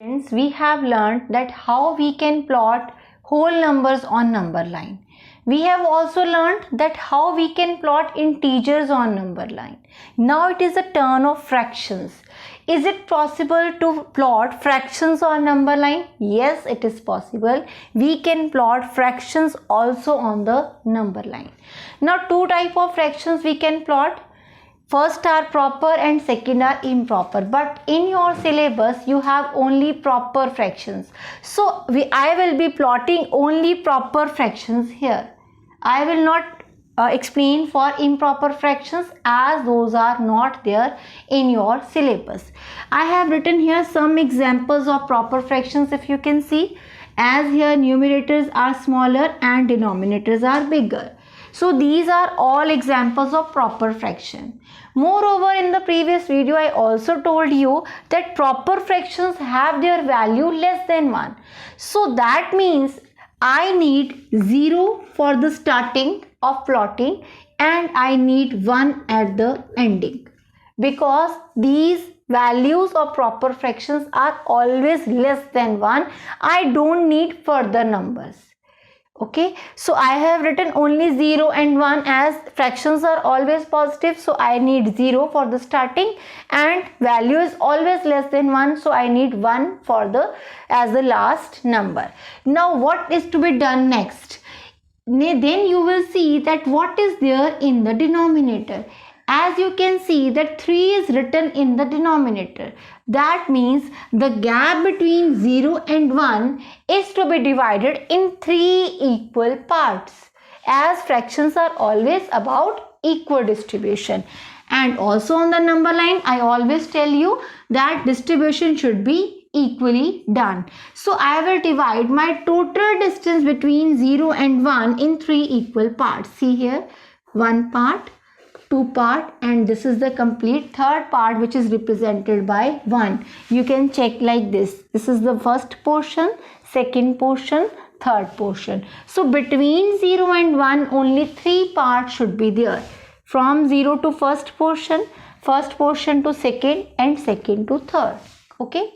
Friends, we have learned that how we can plot whole numbers on number line. We have also learned that how we can plot integers on number line. Now it is a turn of fractions. Is it possible to plot fractions on number line? Yes, it is possible. We can plot fractions also on the number line. Now two type of fractions we can plot. First are proper and second are improper, but in your syllabus you have only proper fractions. So I will be plotting only proper fractions here. I will not explain for improper fractions as those are not there in your syllabus. I have written here some examples of proper fractions, if you can see, as here numerators are smaller and denominators are bigger. So these are all examples of proper fraction. Moreover, in the previous video I also told you that proper fractions have their value less than 1. So that means I need 0 for the starting of plotting and I need 1 at the ending, because these values of proper fractions are always less than 1. I don't need further numbers. Okay, so I have written only 0 and 1 as fractions are always positive, so I need 0 for the starting and value is always less than 1, so I need 1 for the as the last number. Now what is to be done next? Then you will see that what is there in the denominator. As you can see that 3 is written in the denominator. That means the gap between 0 and 1 is to be divided in 3 equal parts, as fractions are always about equal distribution. And also on the number line I always tell you that distribution should be equally done. So I will divide my total distance between 0 and 1 in 3 equal parts. See here, 1 part, 2 part, and this is the complete third part which is represented by 1. You can check like this. This is the first portion, second portion, third portion. So between 0 and 1 only 3 parts should be there. From 0 to first portion to second, and second to third. Okay.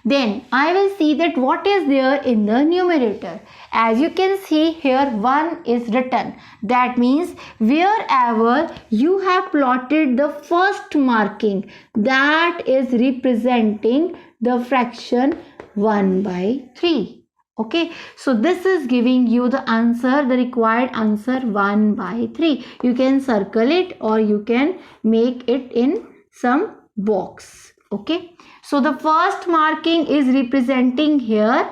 Then I will see that what is there in the numerator. As you can see here, 1 is written. That means wherever you have plotted the first marking, that is representing the fraction 1 by 3. Okay, so this is giving you the answer, the required answer 1 by 3. You can circle it or you can make it in some box. Okay, so the first marking is representing here.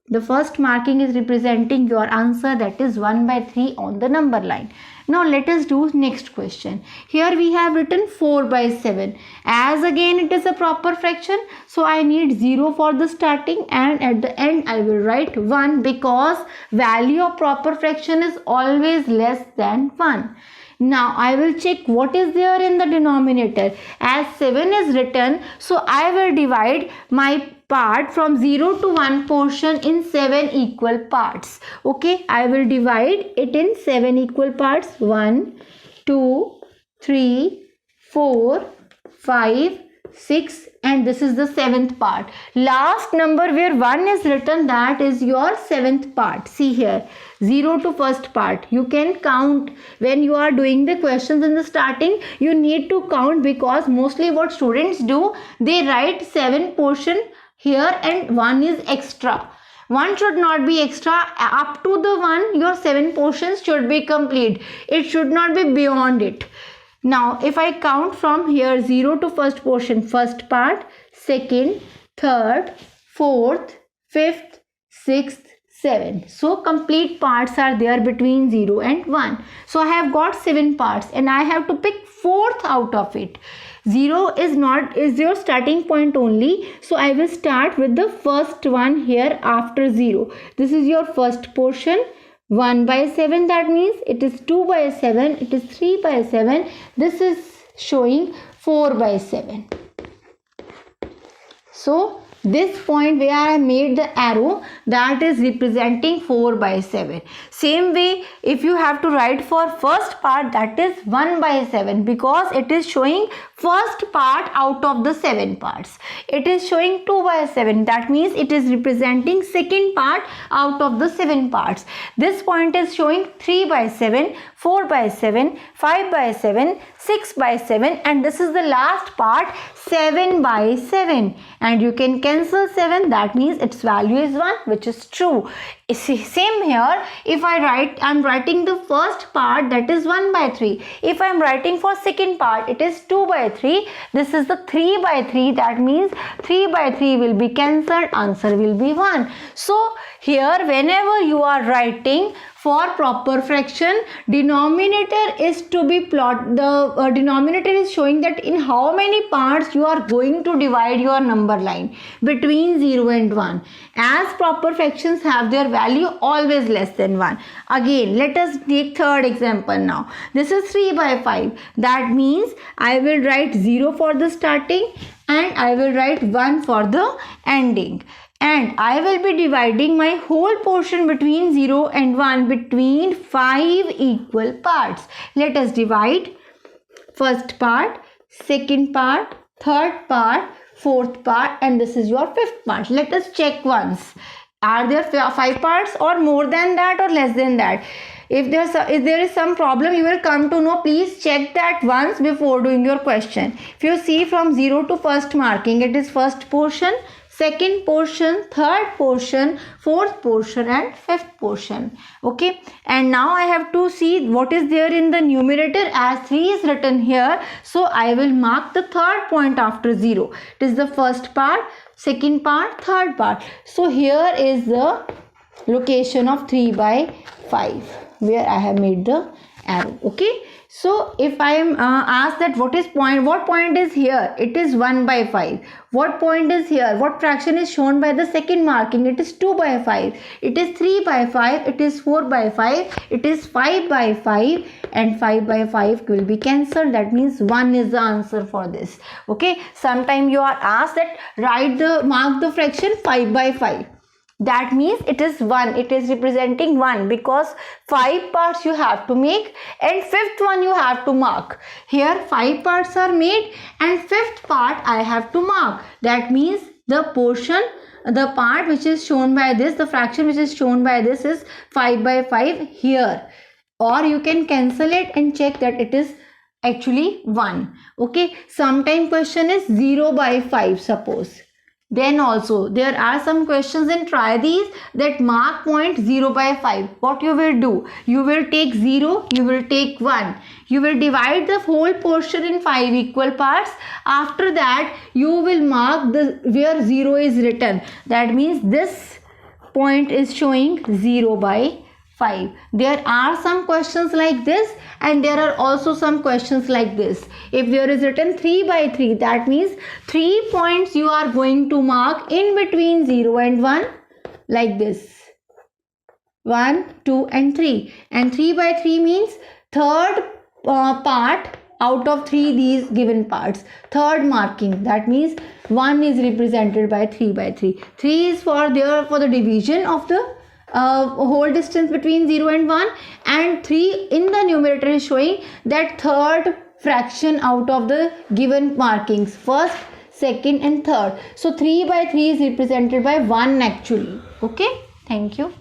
The first marking is representing your answer, that is 1 by 3 on the number line. Now let us do next question. Here we have written 4 by 7. As again it is a proper fraction, so I need 0 for the starting and at the end I will write 1, because value of proper fraction is always less than 1. Now I will check what is there in the denominator. As 7 is written, so I will divide my part from 0 to 1 portion in 7 equal parts. Okay, I will divide it in 7 equal parts. 1, 2, 3, 4, 5, 6, and this is the 7th part. Last number where 1 is written, that is your 7th part. See here, 0 to first part. You can count when you are doing the questions in the starting. You need to count, because mostly what students do, they write 7 portion here and 1 is extra. 1 should not be extra. Up to the 1, your 7 portions should be complete. It should not be beyond it. Now if I count from here 0 to first portion, first part, second, third, fourth, fifth, sixth, 7. So complete parts are there between 0 and 1. So I have got 7 parts and I have to pick 4th out of it. 0 is your starting point only. So I will start with the first one here after 0. This is your first portion. 1 by 7, that means it is 2 by 7, it is 3 by 7. This is showing 4 by 7. So this point where I made the arrow, that is representing 4 by 7. Same way, if you have to write for first part, that is 1 by 7, because it is showing first part out of the 7 parts. It is showing 2 by 7, that means it is representing second part out of the 7 parts. This point is showing 3 by 7, 4 by 7, 5 by 7, 6 by 7, and this is the last part, 7 by 7, and you can cancel 7, that means its value is 1, which is true. Same here, if I'm writing the first part, that is 1 by 3. If I'm writing for second part, it is 2 by 3. This is the 3 by 3, that means 3 by 3 will be cancelled, answer will be 1. So here, whenever you are writing for proper fraction, denominator is to be the denominator is showing that in how many parts you are going to divide your number line between 0 and 1. As proper fractions have their value always less than 1. Again, let us take third example now. This is 3 by 5. That means I will write 0 for the starting and I will write 1 for the ending. And I will be dividing my whole portion between 0 and 1 between 5 equal parts. Let us divide first part, second part, third part, fourth part, and this is your fifth part. Let us check once. Are there 5 parts or more than that or less than that? If there is some problem, you will come to know. Please check that once before doing your question. If you see from 0 to first marking, it is first portion, second portion, third portion, fourth portion and fifth portion. Okay, and now I have to see what is there in the numerator, as 3 is written here. So I will mark the third point after 0. It is the first part, second part, third part. So here is the location of 3 by 5 where I have made the arrow. Okay, so if I am asked that what point is here, it is 1 by 5. What point is here? What fraction is shown by the second marking? It is 2 by 5. It is 3 by 5. It is 4 by 5. It is 5 by 5, and 5 by 5 will be cancelled. That means 1 is the answer for this. Okay, sometime you are asked that mark the fraction 5 by 5. That means it is 1. It is representing 1 because 5 parts you have to make and fifth one you have to mark. Here 5 parts are made and fifth part I have to mark. That means the portion, the part which is shown by this, the fraction which is shown by this is 5 by 5 here. Or you can cancel it and check that it is actually 1. Okay, sometime question is 0 by 5 suppose. Then also there are some questions in try these that mark point 0 by 5. What you will do? You will take 0, you will take 1. You will divide the whole portion in 5 equal parts. After that you will mark where 0 is written. That means this point is showing 0 by 5. There are some questions like this and there are also some questions like this. If there is written 3 by 3, that means 3 points you are going to mark in between 0 and 1 like this. 1, 2 and 3. And 3 by 3 means third part out of 3 these given parts. Third marking. That means 1 is represented by 3 by 3. 3 is for the division of the whole distance between 0 and 1, and 3 in the numerator is showing that third fraction out of the given markings, first, second and third. So 3 by 3 is represented by 1 actually. Okay, thank you.